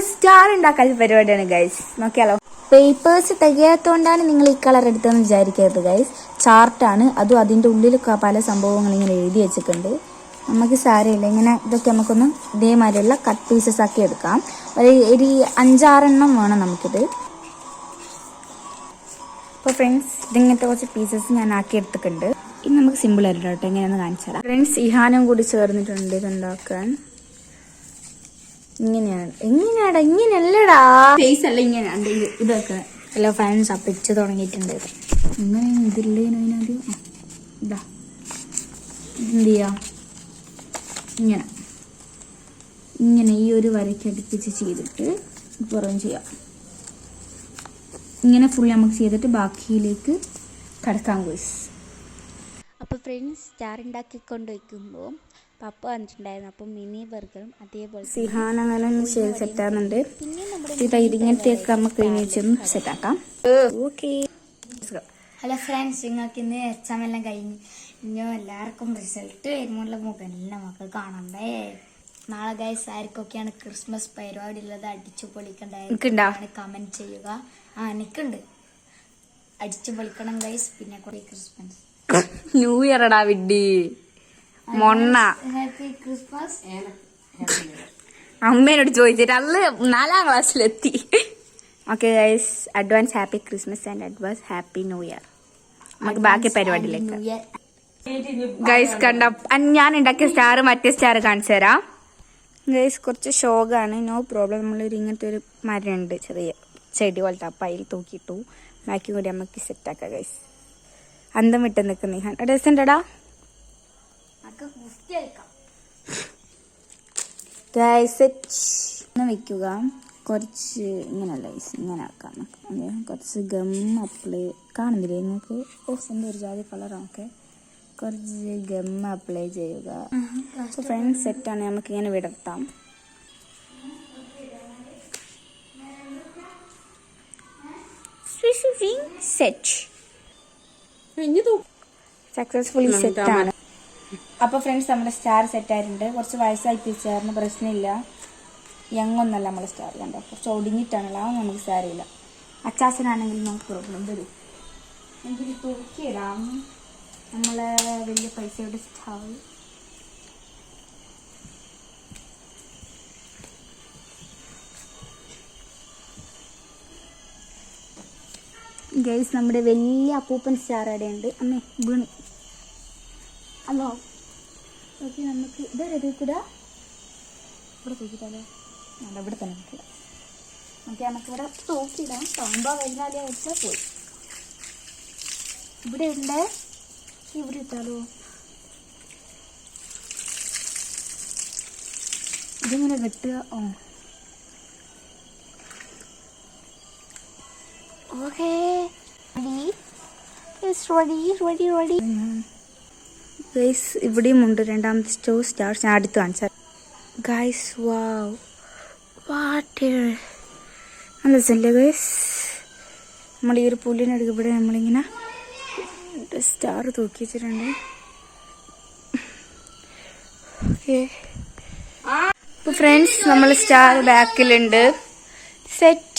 Star ഉണ്ടാക്കാത്ത പരിപാടിയാണ് guys. നോക്കിയാലോ. Papers തികയാത്തോണ്ടാണ് നിങ്ങൾ ഈ കളർ എടുത്തതെന്ന് വിചാരിക്കരുത് ഗൈസ്. ചാർട്ടാണ്, അതും അതിൻ്റെ ഉള്ളിൽ പല സംഭവങ്ങൾ ഇങ്ങനെ എഴുതി വെച്ചിട്ടുണ്ട്. നമുക്ക് സാരമില്ല, ഇങ്ങനെ ഇതൊക്കെ നമുക്കൊന്ന് ഇതേമാതിരിയുള്ള കട്ട് പീസസ് ആക്കി എടുക്കാം. ഒരു 5-6 വേണം നമുക്കിത്. അപ്പോൾ ഫ്രണ്ട്സ്, ഇതിങ്ങനത്തെ കുറച്ച് പീസസ് ഞാൻ ആക്കി എടുത്തിട്ടുണ്ട്. ഇത് നമുക്ക് സിമ്പിൾ ആയിട്ട് കേട്ടോ, എങ്ങനെയാണെന്ന് കാണിച്ചു തരാം. ഫ്രണ്ട്സ്, ഇഹാനും കൂടി ചേർന്നിട്ടുണ്ട് ഇതുണ്ടാക്കാൻ. ഇങ്ങനെയല്ലടാ, ഫേസ് അല്ല, ഇങ്ങനെയാണ് ഇതൊക്കെ. ഹലോ ഫ്രണ്ട്സ്, അപ്പം ഇച്ച് തുടങ്ങിയിട്ടുണ്ട്. ഇങ്ങനെ ഇതില്ലേനാദ്യം ഇതാ എന്ത് ചെയ്യാം, ഇങ്ങനെ ഈ ഒരു വരയ്ക്ക് അടുപ്പിച്ച് ചെയ്തിട്ട് പുറം ചെയ്യാം. ഇങ്ങനെ ഫുൾ നമുക്ക് ചെയ്തിട്ട് ബാക്കിയിലേക്ക് കടക്കാൻ ഗോയ്സ്. അപ്പോൾ ഫ്രണ്ട്സ്, സ്റ്റാർ ഉണ്ടാക്കിക്കൊണ്ട് വയ്ക്കുമ്പോൾ പപ്പ വന്നിട്ടുണ്ടായിരുന്നു. അപ്പം മിനി ബർഗറും അതേപോലെ സിഹാൻ അങ്ങനെ സെറ്റാകുന്നുണ്ട്. ഇതിങ്ങനത്തെയൊക്കെ നമുക്ക് കഴിഞ്ഞൊന്ന് സെറ്റാക്കാം. ഓക്കെ. ഹലോ ഫ്രണ്ട്സ്, നിങ്ങൾക്ക് ഇന്ന് എക്സാം എല്ലാം കഴിഞ്ഞ് ഇനി എല്ലാവർക്കും റിസൾട്ട് വരുമ്പോഴുള്ള മുഖമെല്ലാം നമുക്ക് കാണണ്ടേ. നാളെ ഗൈസ് ആർക്കൊക്കെയാണ് ക്രിസ്മസ് പരിപാടി ഉള്ളത് അടിച്ചു പൊളിക്കണ്ടായിരുന്നു കമന്റ് ചെയ്യുക. എനിക്കുണ്ട്, അടിച്ചു പൊളിക്കണം ഗൈസ്. പിന്നെ കുറെ ക്രിസ്മസ് ന്യൂ ഇയർ ഇടാ വിഡി മൊണ്ണ. Happy Christmas. അമ്മേനോട് ചോദിച്ചിട്ട് അന്ന് 4ാം ക്ലാസ്സിലെത്തി. Okay guys, advance happy Christmas and advance happy New Year. നമുക്ക് ബാക്കി പരിപാടിയിലേക്ക് ഗൈസ്. കണ്ട ഞാൻ ഉണ്ടാക്കിയ സ്റ്റാർ മറ്റേ സ്റ്റാർ കാണിച്ചു തരാം ഗൈസ്. കുറച്ച് ഷോകാണ്, നോ പ്രോബ്ലം. നമ്മളൊരു ഇങ്ങനത്തെ ഒരു മരമുണ്ട്, ചെറിയ ചെടി പോലത്തെ, അപ്പം അതിൽ തൂക്കിയിട്ടു. ബാക്കി കൂടി നമുക്ക് സെറ്റാക്കാം ഗൈസ്. അന്തം വിട്ട് നിൽക്കുന്ന ഡ്രസ്സുണ്ടടാ ഗൈസ്. വെക്കുക കുറച്ച് ഇങ്ങനെയല്ല ഗൈസ്, ഇങ്ങനെ ആക്കാം. കുറച്ച് ഗം അപ്ലൈ കാണുന്നില്ലേ നിങ്ങൾക്ക്? എന്താ ഒരു ജാതി കളറൊക്കെ. കുറച്ച് ഗം അപ്ലൈ ചെയ്യുക. ഫ്രണ്ട്സ്, സെറ്റാണ്, നമുക്കിങ്ങനെ വിടർത്താം. സക്സസ്ഫുള്ളി സെറ്റാണ്. അപ്പോൾ ഫ്രണ്ട്സ്, നമ്മുടെ സ്റ്റാർ സെറ്റായിട്ടുണ്ട്. കുറച്ച് വയസ്സായി പിടിച്ചായിരുന്നു, പ്രശ്നമില്ല. യങ്ങൊന്നല്ല നമ്മളെ സ്റ്റാർ, കണ്ടോ കുറച്ച് ഒടിഞ്ഞിട്ടാണല്ലോ, അത് നമുക്ക് സ്റ്റാറില്ല. അച്ചാച്ചനാണെങ്കിൽ നമുക്ക് പ്രോബ്ലം വരും. എനിക്കിത് തൂക്കിയിടാം നമ്മളെ വലിയ പൈസയുടെ സ്റ്റാർ. ഗൈസ്, നമ്മുടെ വലിയ അപ്പൂപ്പൻ സ്റ്റാർ അവിടെയുണ്ട്. അമ്മേ വീണ്. അല്ലോ ഓക്കെ, നമുക്ക് ഇതൊരു കൂടെ ഇവിടെ തൂക്കിട്ടാലോ? അല്ല, ഇവിടെ തന്നെ തൂക്കിടാം. ഓക്കെ, നമുക്കിവിടെ തൂക്കിടാം. സംഭവം കഴിഞ്ഞാലേ വെച്ചാൽ പോയി. ഇവിടെ ഉണ്ട്, ഇവിടെ ഇട്ടാലോ? ഇതിങ്ങനെ കെട്ടുക. Okay, ready. ഗൈസ്, ഇവിടെയും ഉണ്ട് രണ്ടാമത്തെ സ്റ്റാർ. ഞാൻ അടുത്ത് കാണിച്ചാൽ ഗൈസ്. വാവ്, വാട്ട് നല്ല രസമല്ലേ ഗൈസ്? നമ്മൾ ഈ ഒരു പുല്ലിനടുക്ക് ഇവിടെ നമ്മളിങ്ങനെ സ്റ്റാർ തൂക്കി വെച്ചിട്ടുണ്ട്. ഓക്കെ, അപ്പോൾ ഫ്രണ്ട്സ്, നമ്മൾ സ്റ്റാർ ബാക്കിലുണ്ട്. സെറ്റ്.